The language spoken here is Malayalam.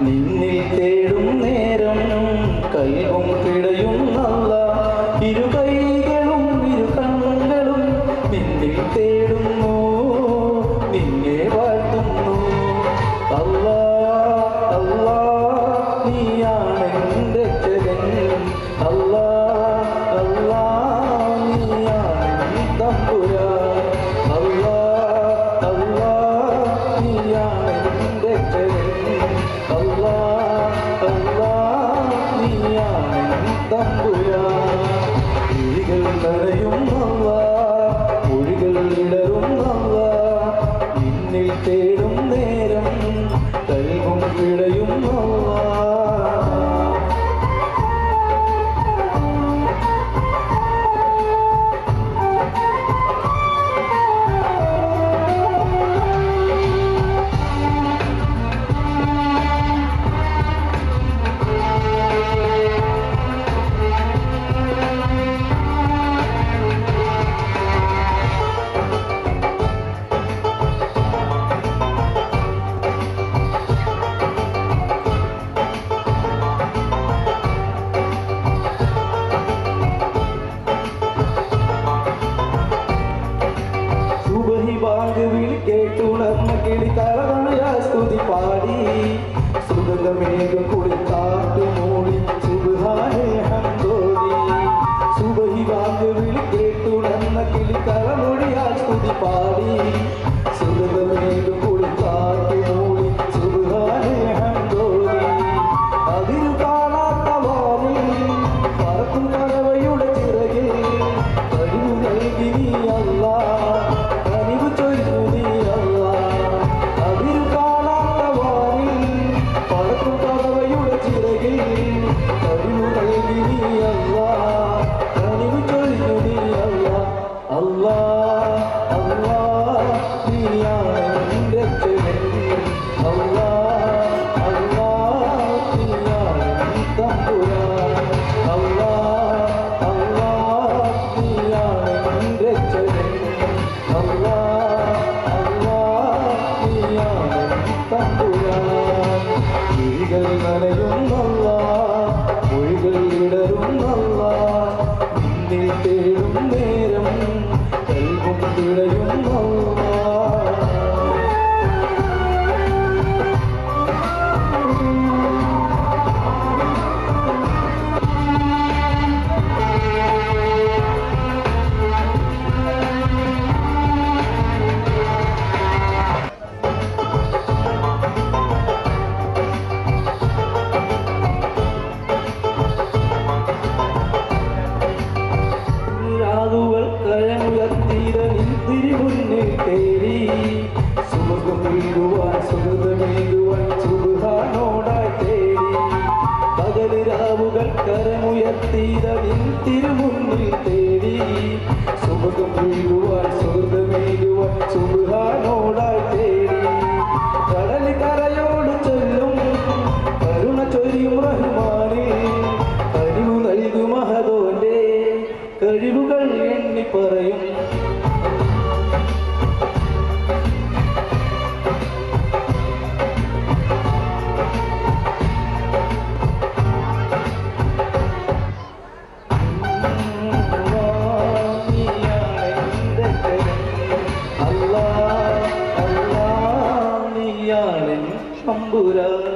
നിന്നിൽ തേടും നേരം കൈവും പിടയും നല്ല ഇരു കൈകളും ഇരു കണ്ണുകളും നിന്നിൽ തേടുന്നു, നിന്നെ വാഴ്ത്തുന്നു. അല്ലാ അല്ലാ നീയാണ് എൻ്റെ രക്ഷകൻ, അല്ലാ അല്ലാ നീയാണ് തമ്പുരാൻ, അല്ലാ അല്ലാ നീയാണ് എൻ്റെ രക്ഷകൻ, അല്ലാ അല്ലാ നീയാണ് തമ്പുരാൻ. കിളികൾ നനയും അല്ലാ, മൊഴികൾ ഇടറും അല്ലാ, നിന്നിൽ തേടും നേരം കൽവും പിടയും അല്ലാ. കേട്ടുണർന്ന കിളി കരതണയാ സ്തുതി പാടി, സുഗന്ധമേഘം കുളിക്കാട്ടു മൂടി സുബ്ഹാനേ ഹംദോദി. സുബഹി ബാങ്ക് വിളി കേട്ടുണർന്ന കിളി കരമൊഴിയാ സ്തുതി പാടി, സുഗന്ധമേഘം കുളിക്കാട്ടു മൂടി സുബ്ഹാനേ ഹംദോദി. അതിരു കാണാത്ത വാനിൽ പറക്കും പറവയുടെ ചിറകിൽ കഴിവ് നൽകി നീ അല്ലാ, കനിവ് ചൊരിഞ്ഞു നീ അല്ലാ. അതിരു കാണാത്ത വാനിൽ പറക്കും പറവയുടെ ചിറകിൽ കഴിവ് നൽകി നീ അല്ലാ, കനിവ് ചൊരിഞ്ഞു നീ അല്ലാ. അല്ലാ അല്ലാ നീയാണ് എൻ്റെ രക്ഷകൻ, അല്ലാ അല്ലാ നീയാണ് തമ്പുരാൻ, അല്ലാ അല്ലാ നീയാണ് എൻ്റെ രക്ഷകൻ, അല്ലാ അല്ലാ നീയാണ് തമ്പുരാൻ. കിളികൾ നനയുന്നല്ല, മൊഴികൾ ഇടറുന്നല്ല, നിന്നിൽ തേടും നേരം കൽവും പിടയുന്നല്ല. തിരുമുന്നിൽ തേടി സുഖം വീഴുവാൻ സുഹൃതമേകുവാൻ സുബ്ഹാനോടായി തേടി, പകല് രാവുകൾ കരമുയർത്തിരവിൻ തിരുമുന്നിൽ തേടി സുഖം വീഴുവാൻ സുഹൃതമേകുവാൻ സുബ്ഹാനോടായി തേടി. കടൽ കരയോട് ചൊല്ലും കരുണ ചൊരിയും റഹ്മാനേ, കഴിവ് നൽകും മഹദോന്റെ കഴിവുകൾ എണ്ണി പറയും. അല്ലാ അല്ലാ നീയാണ് തമ്പുരാൻ.